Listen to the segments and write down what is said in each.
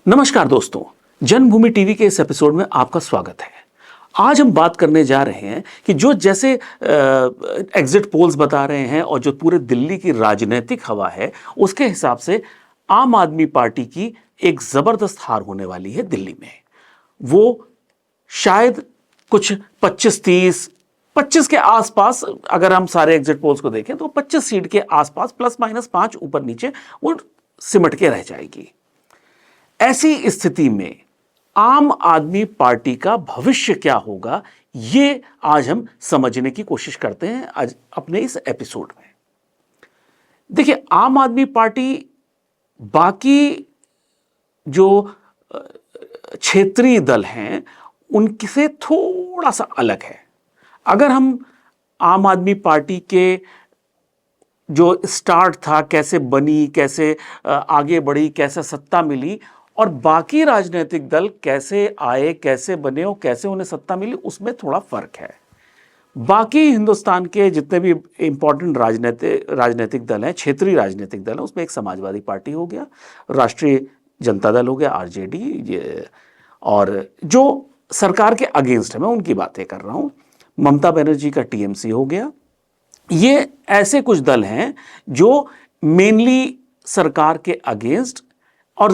नमस्कार दोस्तों, जन्मभूमि टीवी के इस एपिसोड में आपका स्वागत है। आज हम बात करने जा रहे हैं कि जो जैसे एग्जिट पोल्स बता रहे हैं और जो पूरे दिल्ली की राजनीतिक हवा है उसके हिसाब से आम आदमी पार्टी की एक जबरदस्त हार होने वाली है दिल्ली में। वो शायद कुछ 25 के आसपास, अगर हम सारे एग्जिट पोल्स को देखें तो 25 सीट के आसपास +- 5 ऊपर नीचे वो सिमट के रह जाएगी। ऐसी स्थिति में आम आदमी पार्टी का भविष्य क्या होगा, ये आज हम समझने की कोशिश करते हैं आज अपने इस एपिसोड में। देखिए, आम आदमी पार्टी बाकी जो क्षेत्रीय दल हैं उनसे थोड़ा सा अलग है। अगर हम आम आदमी पार्टी के जो स्टार्ट था, कैसे बनी, कैसे आगे बढ़ी, कैसे सत्ता मिली और बाकी राजनीतिक दल कैसे आए, कैसे बने और कैसे उन्हें सत्ता मिली, उसमें थोड़ा फर्क है। बाकी हिंदुस्तान के जितने भी इंपॉर्टेंट राजनीतिक दल हैं, क्षेत्रीय राजनीतिक दल हैं, उसमें एक समाजवादी पार्टी हो गया, राष्ट्रीय जनता दल हो गया आरजेडी, और जो सरकार के अगेंस्ट है, मैं उनकी बातें कर रहा हूं, ममता बनर्जी का टीएमसी हो गया। ये ऐसे कुछ दल हैं जो मेनली सरकार के अगेंस्ट, और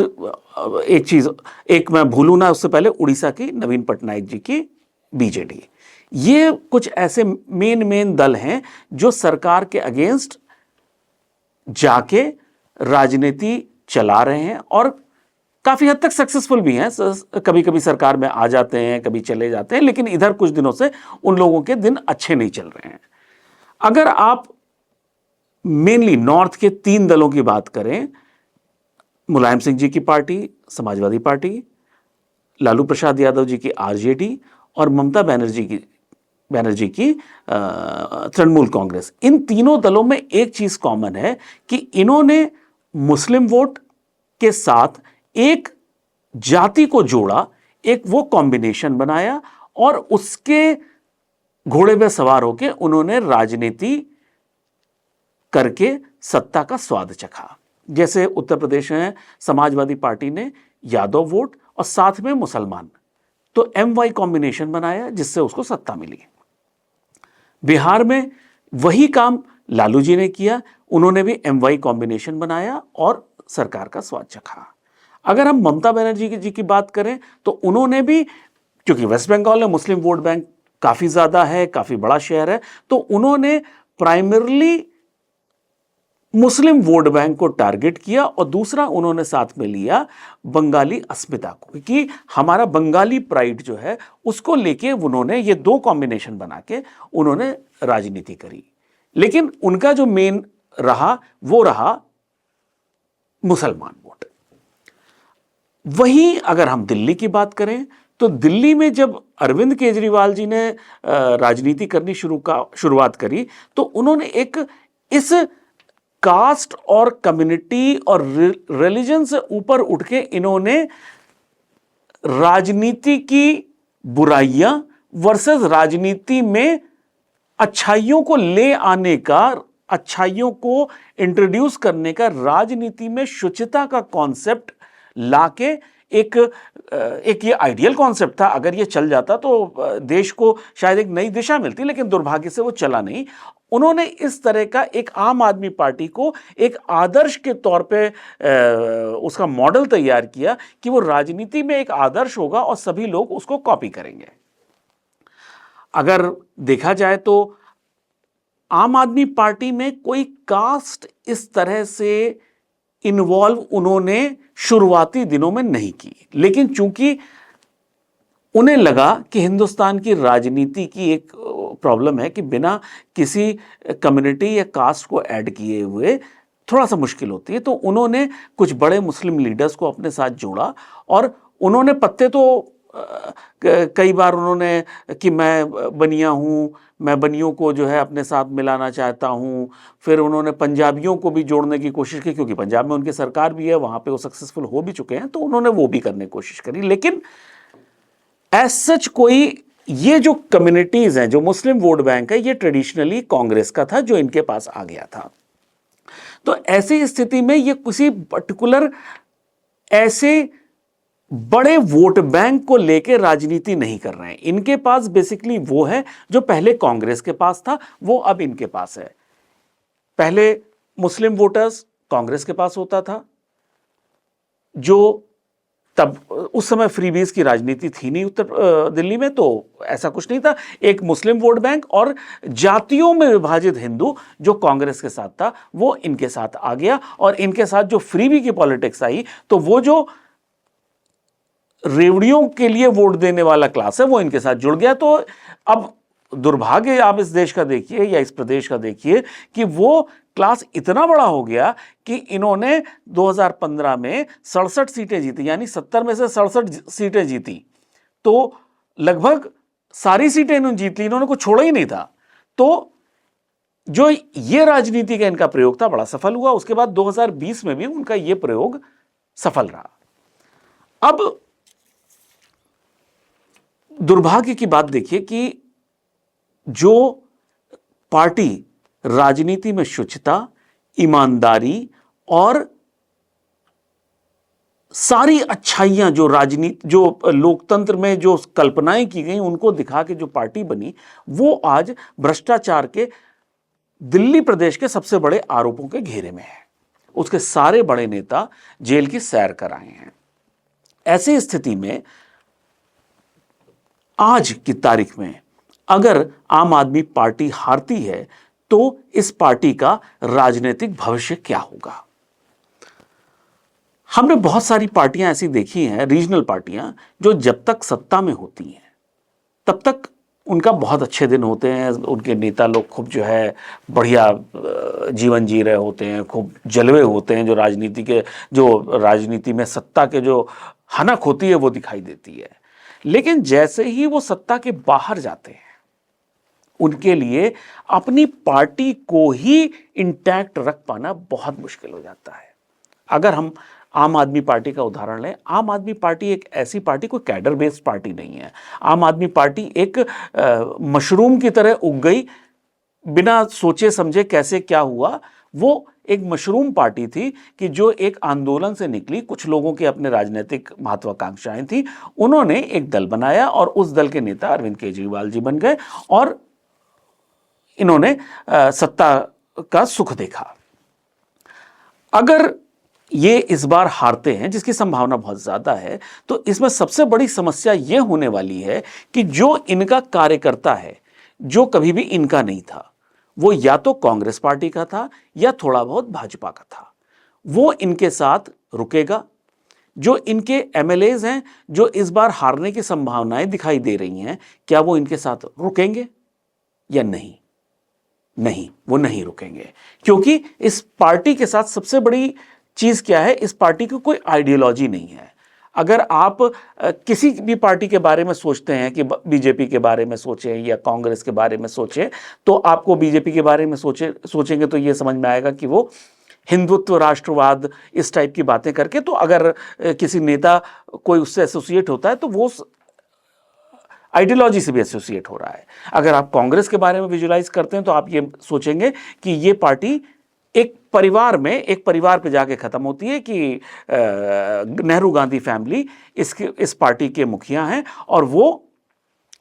एक मैं भूलूं ना उससे पहले, उड़ीसा की नवीन पटनायक जी की बीजेडी। ये कुछ ऐसे मेन दल हैं जो सरकार के अगेंस्ट जाके राजनीति चला रहे हैं और काफी हद तक सक्सेसफुल भी हैं। कभी कभी सरकार में आ जाते हैं, कभी चले जाते हैं, लेकिन इधर कुछ दिनों से उन लोगों के दिन अच्छे नहीं चल रहे हैं। अगर आप मेनली नॉर्थ के 3 दलों की बात करें, मुलायम सिंह जी की पार्टी समाजवादी पार्टी, लालू प्रसाद यादव जी की आरजेडी और ममता बनर्जी की तृणमूल कांग्रेस, इन तीनों दलों में एक चीज कॉमन है कि इन्होंने मुस्लिम वोट के साथ एक जाति को जोड़ा, एक वो कॉम्बिनेशन बनाया और उसके घोड़े पे सवार होकर उन्होंने राजनीति करके सत्ता का स्वाद चखा। जैसे उत्तर प्रदेश में समाजवादी पार्टी ने यादव वोट और साथ में मुसलमान, तो MY कॉम्बिनेशन बनाया जिससे उसको सत्ता मिली। बिहार में वही काम लालू जी ने किया, उन्होंने भी MY कॉम्बिनेशन बनाया और सरकार का स्वाद चखा। अगर हम ममता बनर्जी जी की बात करें तो उन्होंने भी, क्योंकि वेस्ट बंगाल में मुस्लिम वोट बैंक काफी ज्यादा है, काफी बड़ा शहर है, तो उन्होंने प्राइमरली मुस्लिम वोट बैंक को टारगेट किया और दूसरा उन्होंने साथ में लिया बंगाली अस्मिता को, क्योंकि हमारा बंगाली प्राइड जो है उसको लेके उन्होंने ये 2 कॉम्बिनेशन बना के उन्होंने राजनीति करी। लेकिन उनका जो मेन रहा वो रहा मुसलमान वोट। वहीं अगर हम दिल्ली की बात करें तो दिल्ली में जब अरविंद केजरीवाल जी ने राजनीति करनी शुरुआत करी तो उन्होंने एक इस कास्ट और कम्युनिटी और रिलीजन से ऊपर उठ के इन्होंने राजनीति की बुराइयां वर्सेस राजनीति में अच्छाइयों को ले आने का, अच्छाइयों को इंट्रोड्यूस करने का, राजनीति में शुचिता का कॉन्सेप्ट लाके एक ये आइडियल कॉन्सेप्ट था। अगर ये चल जाता तो देश को शायद एक नई दिशा मिलती, लेकिन दुर्भाग्य से वो चला नहीं। उन्होंने इस तरह का एक आम आदमी पार्टी को एक आदर्श के तौर पे उसका मॉडल तैयार किया कि वो राजनीति में एक आदर्श होगा और सभी लोग उसको कॉपी करेंगे। अगर देखा जाए तो आम आदमी पार्टी में कोई कास्ट इस तरह से इन्वॉल्व उन्होंने शुरुआती दिनों में नहीं की, लेकिन चूंकि उन्हें लगा कि हिंदुस्तान की राजनीति की एक प्रॉब्लम है कि बिना किसी कम्युनिटी या कास्ट को ऐड किए हुए थोड़ा सा मुश्किल होती है, तो उन्होंने कुछ बड़े मुस्लिम लीडर्स को अपने साथ जोड़ा और उन्होंने पत्ते तो कई बार उन्होंने कि मैं बनिया हूँ, मैं बनियों को जो है अपने साथ मिलाना चाहता हूँ। फिर उन्होंने पंजाबियों को भी जोड़ने की कोशिश की, क्योंकि पंजाब में उनकी सरकार भी है, वहाँ पे वो सक्सेसफुल हो भी चुके हैं, तो उन्होंने वो भी करने की कोशिश करी। लेकिन एज सच कोई, ये जो कम्युनिटीज हैं, जो मुस्लिम वोट बैंक है, ये ट्रेडिशनली कांग्रेस का था जो इनके पास आ गया था। तो ऐसी स्थिति में ये किसी पर्टिकुलर ऐसे बड़े वोट बैंक को लेकर राजनीति नहीं कर रहे हैं। इनके पास बेसिकली वो है जो पहले कांग्रेस के पास था, वो अब इनके पास है। पहले मुस्लिम वोटर्स कांग्रेस के पास होता था, जो तब उस समय फ्रीबीज की राजनीति थी नहीं उत्तर दिल्ली में, तो ऐसा कुछ नहीं था। एक मुस्लिम वोट बैंक और जातियों में विभाजित हिंदू जो कांग्रेस के साथ था वो इनके साथ आ गया, और इनके साथ जो फ्रीबी की पॉलिटिक्स आई तो वो जो रेवड़ियों के लिए वोट देने वाला क्लास है वो इनके साथ जुड़ गया। तो अब दुर्भाग्य आप इस देश का देखिए या इस प्रदेश का देखिए कि वो क्लास इतना बड़ा हो गया कि इन्होंने 2015 में 67 सीटें जीती, यानी 70 में से 67 सीटें जीती, तो लगभग सारी सीटें इन्होंने जीत ली, इन्होंने कुछ छोड़ा ही नहीं था। तो जो ये राजनीति का इनका प्रयोग था बड़ा सफल हुआ। उसके बाद 2020 में भी उनका ये प्रयोग सफल रहा। अब दुर्भाग्य की बात देखिए कि जो पार्टी राजनीति में शुचिता, ईमानदारी और सारी अच्छाइयां जो राजनीति, जो लोकतंत्र में जो कल्पनाएं की गई उनको दिखा के जो पार्टी बनी, वो आज भ्रष्टाचार के दिल्ली प्रदेश के सबसे बड़े आरोपों के घेरे में है। उसके सारे बड़े नेता जेल की सैर कर आए हैं। ऐसी स्थिति में आज की तारीख में अगर आम आदमी पार्टी हारती है तो इस पार्टी का राजनीतिक भविष्य क्या होगा? हमने बहुत सारी पार्टियां ऐसी देखी हैं, रीजनल पार्टियां, जो जब तक सत्ता में होती हैं तब तक उनका बहुत अच्छे दिन होते हैं, उनके नेता लोग खूब जो है बढ़िया जीवन जी रहे होते हैं, खूब जलवे होते हैं, जो राजनीति में सत्ता के जो हनक होती है वो दिखाई देती है। लेकिन जैसे ही वो सत्ता के बाहर जाते हैं उनके लिए अपनी पार्टी को ही इंटैक्ट रख पाना बहुत मुश्किल हो जाता है। अगर हम आम आदमी पार्टी का उदाहरण लें, आम आदमी पार्टी एक ऐसी पार्टी, कोई कैडर बेस्ड पार्टी नहीं है। आम आदमी पार्टी एक मशरूम की तरह उग गई, बिना सोचे समझे कैसे क्या हुआ। वो एक मशरूम पार्टी थी कि जो एक आंदोलन से निकली, कुछ लोगों के अपने राजनीतिक महत्वाकांक्षाएं थी, उन्होंने एक दल बनाया और उस दल के नेता अरविंद केजरीवाल जी बन गए और इन्होंने सत्ता का सुख देखा। अगर ये इस बार हारते हैं, जिसकी संभावना बहुत ज्यादा है, तो इसमें सबसे बड़ी समस्या यह होने वाली है कि जो इनका कार्यकर्ता है, जो कभी भी इनका नहीं था, वो या तो कांग्रेस पार्टी का था या थोड़ा बहुत भाजपा का था, वो इनके साथ रुकेगा। जो इनके एमएलएज हैं, जो इस बार हारने की संभावनाएं दिखाई दे रही हैं, क्या वो इनके साथ रुकेंगे या नहीं? नहीं, वो नहीं रुकेंगे, क्योंकि इस पार्टी के साथ सबसे बड़ी चीज क्या है, इस पार्टी की कोई आइडियोलॉजी नहीं है। अगर आप किसी भी पार्टी के बारे में सोचते हैं कि बीजेपी के बारे में सोचें या कांग्रेस के बारे में सोचें, तो आपको बीजेपी के बारे में सोचेंगे तो ये समझ में आएगा कि वो हिंदुत्व, राष्ट्रवाद, इस टाइप की बातें करके, तो अगर किसी नेता कोई उससे एसोसिएट होता है तो वो आइडियोलॉजी से भी एसोसिएट हो रहा है। अगर आप कांग्रेस के बारे में विजुलाइज करते हैं तो आप ये सोचेंगे कि ये पार्टी एक परिवार पे जाके खत्म होती है कि नेहरू गांधी फैमिली इस पार्टी के मुखिया हैं और वो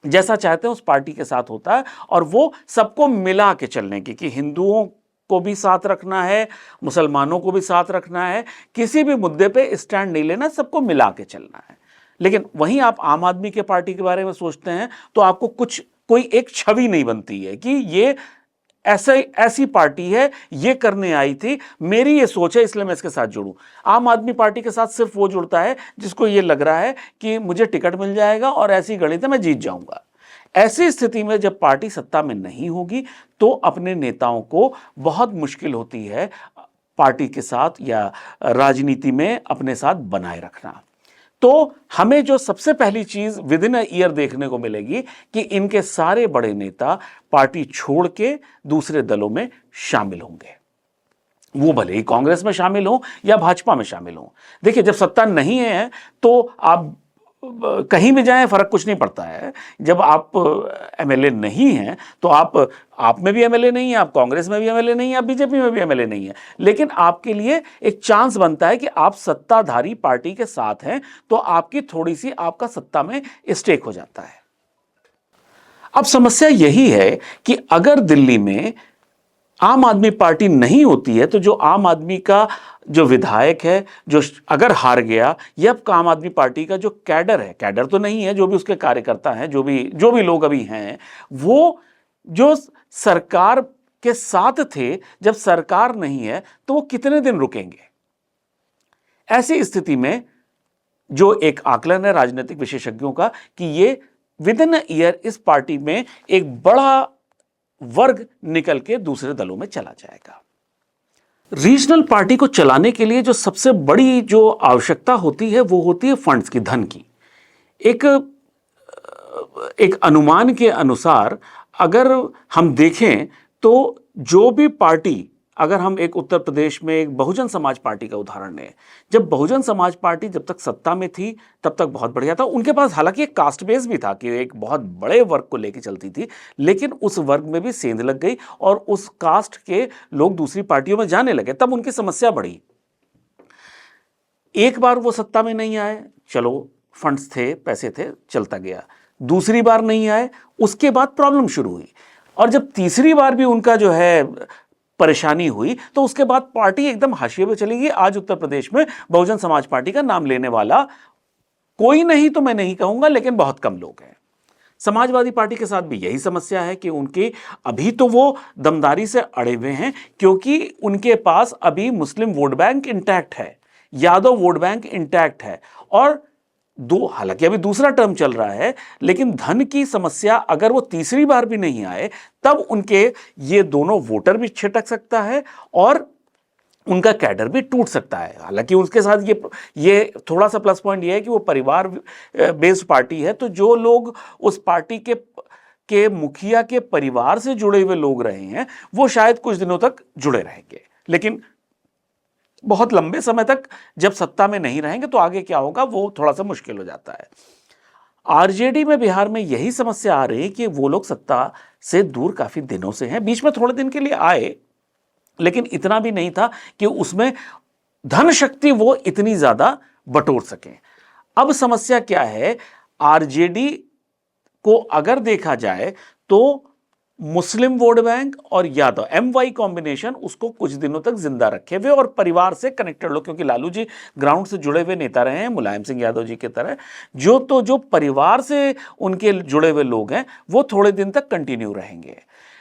जैसा चाहते हैं उस पार्टी के साथ होता है, और वो सबको मिला के चलने की, कि हिंदुओं को भी साथ रखना है, मुसलमानों को भी साथ रखना है, किसी भी मुद्दे पे स्टैंड नहीं लेना, सबको मिला के चलना है। लेकिन वहीं आप आम आदमी के पार्टी के बारे में सोचते हैं तो आपको कोई एक छवि नहीं बनती है कि ये ऐसी पार्टी है, ये करने आई थी, मेरी ये सोच है इसलिए मैं इसके साथ जुड़ूं। आम आदमी पार्टी के साथ सिर्फ वो जुड़ता है जिसको ये लग रहा है कि मुझे टिकट मिल जाएगा और ऐसी गणित है मैं जीत जाऊंगा। ऐसी स्थिति में जब पार्टी सत्ता में नहीं होगी तो अपने नेताओं को बहुत मुश्किल होती है पार्टी के साथ या राजनीति में अपने साथ बनाए रखना। तो हमें जो सबसे पहली चीज विद इन अ ईयर देखने को मिलेगी कि इनके सारे बड़े नेता पार्टी छोड़ के दूसरे दलों में शामिल होंगे, वो भले ही कांग्रेस में शामिल हो या भाजपा में शामिल हो। देखिए, जब सत्ता नहीं है तो आप कहीं भी जाएं फर्क कुछ नहीं पड़ता है। जब आप एमएलए नहीं हैं तो आप में भी एमएलए नहीं है, आप कांग्रेस में भी एमएलए नहीं है, आप बीजेपी में भी एमएलए नहीं है, लेकिन आपके लिए एक चांस बनता है कि आप सत्ताधारी पार्टी के साथ हैं तो आपकी थोड़ी सी आपका सत्ता में स्टेक हो जाता है। अब समस्या यही है कि अगर दिल्ली में आम आदमी पार्टी नहीं होती है तो जो आम आदमी का जो विधायक है जो अगर हार गया, या आम आदमी पार्टी का जो कैडर है, कैडर तो नहीं है, जो भी उसके कार्यकर्ता हैं, जो भी लोग अभी हैं, वो जो सरकार के साथ थे, जब सरकार नहीं है तो वो कितने दिन रुकेंगे? ऐसी स्थिति में जो एक आकलन है राजनीतिक विशेषज्ञों का कि ये विद इन ईयर इस पार्टी में एक बड़ा वर्ग निकल के दूसरे दलों में चला जाएगा। रीजनल पार्टी को चलाने के लिए जो सबसे बड़ी जो आवश्यकता होती है वो होती है फंड्स की, धन की। एक अनुमान के अनुसार अगर हम देखें तो जो भी पार्टी, अगर हम एक उत्तर प्रदेश में एक बहुजन समाज पार्टी का उदाहरण लें, जब बहुजन समाज पार्टी जब तक सत्ता में थी तब तक बहुत बढ़िया था। उनके पास हालांकि एक कास्ट बेस भी था कि एक बहुत बड़े वर्ग को लेकर चलती थी, लेकिन उस वर्ग में भी सेंध लग गई और उस कास्ट के लोग दूसरी पार्टियों में जाने लगे, तब उनकी समस्या बढ़ी। एक बार वो सत्ता में नहीं आए, चलो फंड्स थे, पैसे थे, चलता गया। दूसरी बार नहीं आए, उसके बाद प्रॉब्लम शुरू हुई, और जब तीसरी बार भी उनका जो है परेशानी हुई तो उसके बाद पार्टी एकदम हाशिए पे चली गई। आज उत्तर प्रदेश में बहुजन समाज पार्टी का नाम लेने वाला कोई नहीं तो मैं नहीं कहूंगा, लेकिन बहुत कम लोग हैं। समाजवादी पार्टी के साथ भी यही समस्या है कि उनके अभी तो वो दमदारी से अड़े हुए हैं क्योंकि उनके पास अभी मुस्लिम वोट बैंक इंटैक्ट है, यादव वोट बैंक इंटैक्ट है, और हालांकि अभी दूसरा टर्म चल रहा है, लेकिन धन की समस्या अगर वो तीसरी बार भी नहीं आए तब उनके ये दोनों वोटर भी छिटक सकता है और उनका कैडर भी टूट सकता है। हालांकि उसके साथ ये थोड़ा सा प्लस पॉइंट ये है कि वो परिवार बेस्ड पार्टी है, तो जो लोग उस पार्टी के मुखिया के परिवार से जुड़े हुए लोग रहे हैं वो शायद कुछ दिनों तक जुड़े रहेंगे, लेकिन बहुत लंबे समय तक जब सत्ता में नहीं रहेंगे तो आगे क्या होगा वो थोड़ा सा मुश्किल हो जाता है। आरजेडी में बिहार में यही समस्या आ रही है कि वो लोग सत्ता से दूर काफी दिनों से हैं। बीच में थोड़े दिन के लिए आए, लेकिन इतना भी नहीं था कि उसमें धन शक्ति वो इतनी ज्यादा बटोर सकें। अब समस्या क्या है, आरजेडी को अगर देखा जाए तो मुस्लिम वोट बैंक और यादव MY कॉम्बिनेशन उसको कुछ दिनों तक जिंदा रखे हुए और परिवार से कनेक्टेड लोग, क्योंकि लालू जी ग्राउंड से जुड़े हुए नेता रहे हैं मुलायम सिंह यादव जी की तरह, जो परिवार से उनके जुड़े हुए लोग हैं वो थोड़े दिन तक कंटिन्यू रहेंगे।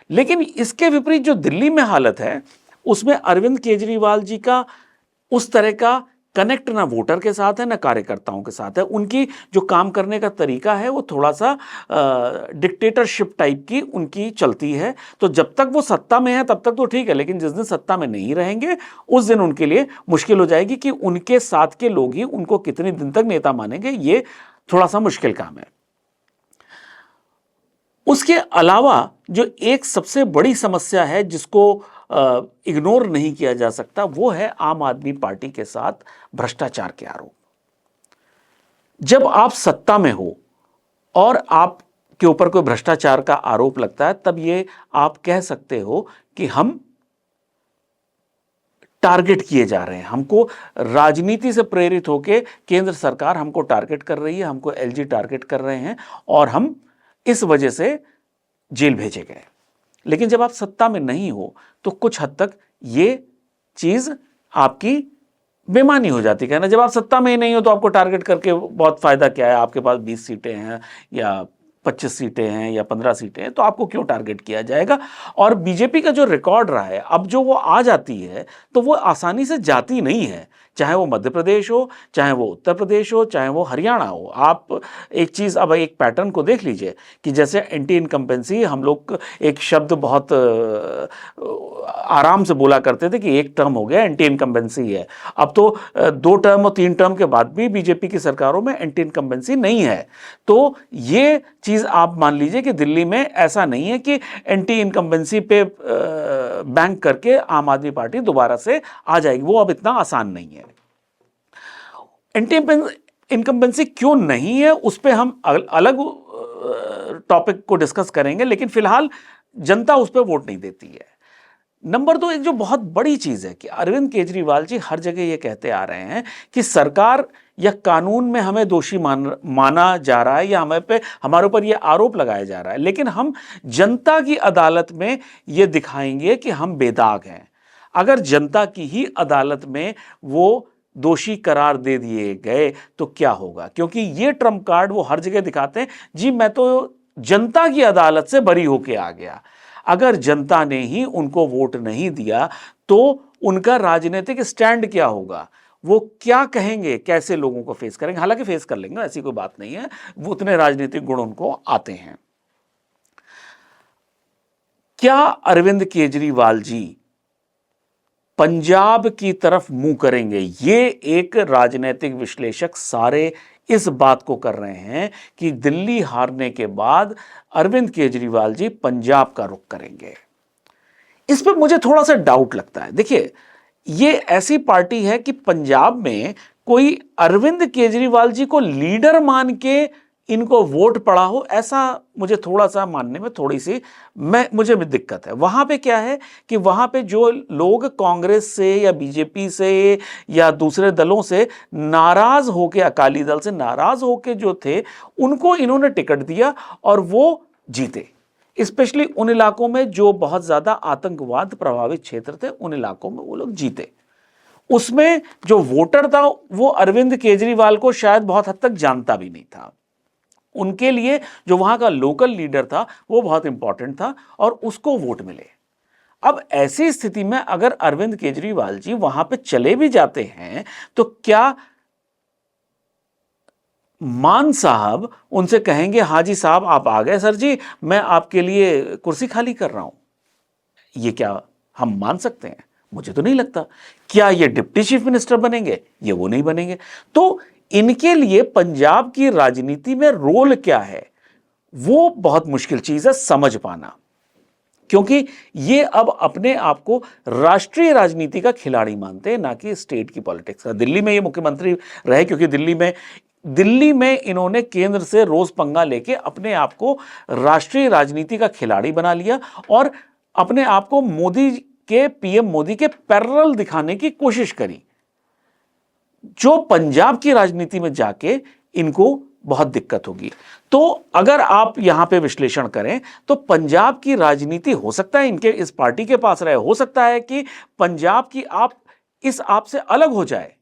लेकिन इसके विपरीत जो दिल्ली में हालत है उसमें अरविंद केजरीवाल जी का उस तरह का कनेक्ट ना वोटर के साथ है ना कार्यकर्ताओं के साथ है। उनकी जो काम करने का तरीका है वो थोड़ा सा डिक्टेटरशिप टाइप की उनकी चलती है। तो जब तक वो सत्ता में है तब तक तो ठीक है, लेकिन जिस दिन सत्ता में नहीं रहेंगे उस दिन उनके लिए मुश्किल हो जाएगी कि उनके साथ के लोग ही उनको कितने दिन तक नेता मानेंगे। ये थोड़ा सा मुश्किल काम है। उसके अलावा जो एक सबसे बड़ी समस्या है जिसको इग्नोर नहीं किया जा सकता वो है आम आदमी पार्टी के साथ भ्रष्टाचार के आरोप। जब आप सत्ता में हो और आपके ऊपर कोई भ्रष्टाचार का आरोप लगता है तब ये आप कह सकते हो कि हम टारगेट किए जा रहे हैं, हमको राजनीति से प्रेरित होकर केंद्र सरकार हमको टारगेट कर रही है, हमको LG टारगेट कर रहे हैं और हम इस वजह से जेल भेजे गए। लेकिन जब आप सत्ता में नहीं हो तो कुछ हद तक ये चीज आपकी बेमानी हो जाती है ना। जब आप सत्ता में ही नहीं हो तो आपको टारगेट करके बहुत फायदा क्या है? आपके पास 20 सीटें हैं या 25 सीटें हैं या 15 सीटें हैं, तो आपको क्यों टारगेट किया जाएगा? और बीजेपी का जो रिकॉर्ड रहा है, अब जो वो आ जाती है तो वो आसानी से जाती नहीं है, चाहे वो मध्य प्रदेश हो, चाहे वो उत्तर प्रदेश हो, चाहे वो हरियाणा हो। आप एक चीज़, अब एक पैटर्न को देख लीजिए कि जैसे एंटी इनकम्बेंसी, हम लोग एक शब्द बहुत आराम से बोला करते थे कि एक टर्म हो गया एंटी इनकम्बेंसी है। अब तो 2 टर्म और 3 टर्म के बाद भी बीजेपी की सरकारों में एंटी इनकम्बेंसी नहीं है। तो ये चीज़ आप मान लीजिए कि दिल्ली में ऐसा नहीं है कि एंटी इनकम्बेंसी पे बैंक करके आम आदमी पार्टी दोबारा से आ जाएगी, वो अब इतना आसान नहीं है। इनकम्बेंसी क्यों नहीं है उस पर हम अलग टॉपिक को डिस्कस करेंगे, लेकिन फिलहाल जनता उस पर वोट नहीं देती है। नंबर 2, एक जो बहुत बड़ी चीज है कि अरविंद केजरीवाल जी हर जगह ये कहते आ रहे हैं कि सरकार या कानून में हमें दोषी माना जा रहा है या हमारे ऊपर ये आरोप लगाया जा रहा है, लेकिन हम जनता की अदालत में ये दिखाएंगे कि हम बेदाग हैं। अगर जनता की ही अदालत में वो दोषी करार दे दिए गए तो क्या होगा? क्योंकि ये ट्रम्प कार्ड वो हर जगह दिखाते हैं, जी मैं तो जनता की अदालत से बरी होके आ गया। अगर जनता ने ही उनको वोट नहीं दिया तो उनका राजनीतिक स्टैंड क्या होगा? वो क्या कहेंगे? कैसे लोगों को फेस करेंगे? हालांकि फेस कर लेंगे, ऐसी कोई बात नहीं है, वो उतने राजनीतिक गुण उनको आते हैं। क्या अरविंद केजरीवाल जी पंजाब की तरफ मुंह करेंगे? ये एक राजनीतिक विश्लेषक सारे इस बात को कर रहे हैं कि दिल्ली हारने के बाद अरविंद केजरीवाल जी पंजाब का रुख करेंगे। इस पर मुझे थोड़ा सा डाउट लगता है। देखिए, ये ऐसी पार्टी है कि पंजाब में कोई अरविंद केजरीवाल जी को लीडर मान के इनको वोट पड़ा हो, ऐसा मुझे थोड़ा सा मानने में थोड़ी सी मुझे भी दिक्कत है। वहां पे क्या है कि वहां पे जो लोग कांग्रेस से या बीजेपी से या दूसरे दलों से नाराज होके, अकाली दल से नाराज होके जो थे, उनको इन्होंने टिकट दिया और वो जीते। स्पेशली उन इलाकों में जो बहुत ज्यादा आतंकवाद प्रभावित क्षेत्र थे, उन इलाकों में वो लोग जीते। उसमें जो वोटर था वो अरविंद केजरीवाल को शायद बहुत हद तक जानता भी नहीं था। उनके लिए जो वहां का लोकल लीडर था वो बहुत इंपॉर्टेंट था और उसको वोट मिले। अब ऐसी स्थिति में अगर अरविंद केजरीवाल जी वहां पे चले भी जाते हैं तो क्या मान साहब उनसे कहेंगे, हाजी साहब आप आ गए सर जी, मैं आपके लिए कुर्सी खाली कर रहा हूं? ये क्या हम मान सकते हैं? मुझे तो नहीं लगता। क्या ये डिप्टी चीफ मिनिस्टर बनेंगे? ये वो नहीं बनेंगे। तो इनके लिए पंजाब की राजनीति में रोल क्या है, वो बहुत मुश्किल चीज है समझ पाना, क्योंकि ये अब अपने आप को राष्ट्रीय राजनीति का खिलाड़ी मानते हैं, ना कि स्टेट की पॉलिटिक्स का। दिल्ली में ये मुख्यमंत्री रहे क्योंकि दिल्ली में इन्होंने केंद्र से रोज पंगा लेके अपने आप को राष्ट्रीय राजनीति का खिलाड़ी बना लिया और अपने आप को पीएम मोदी के पैरेलल दिखाने की कोशिश करी, जो पंजाब की राजनीति में जाके इनको बहुत दिक्कत होगी। तो अगर आप यहां पे विश्लेषण करें तो पंजाब की राजनीति हो सकता है इनके इस पार्टी के पास रहे, हो सकता है कि पंजाब की आप से अलग हो जाए।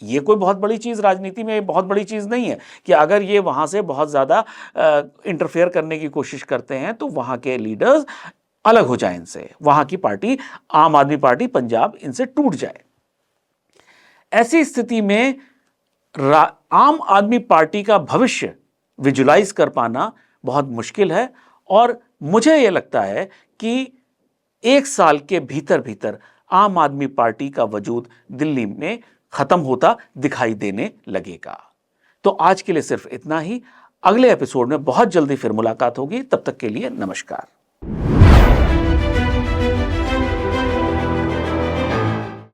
ये कोई बहुत बड़ी चीज राजनीति में बहुत बड़ी चीज नहीं है कि अगर ये वहां से बहुत ज्यादा इंटरफेयर करने की कोशिश करते हैं तो वहां के लीडर्स अलग हो जाए इनसे, वहां की पार्टी आम आदमी पार्टी पंजाब इनसे टूट जाए। ऐसी स्थिति में आम आदमी पार्टी का भविष्य विजुलाइज कर पाना बहुत मुश्किल है और मुझे यह लगता है कि 1 साल के भीतर भीतर आम आदमी पार्टी का वजूद दिल्ली में खत्म होता दिखाई देने लगेगा। तो आज के लिए सिर्फ इतना ही। अगले एपिसोड में बहुत जल्दी फिर मुलाकात होगी। तब तक के लिए नमस्कार।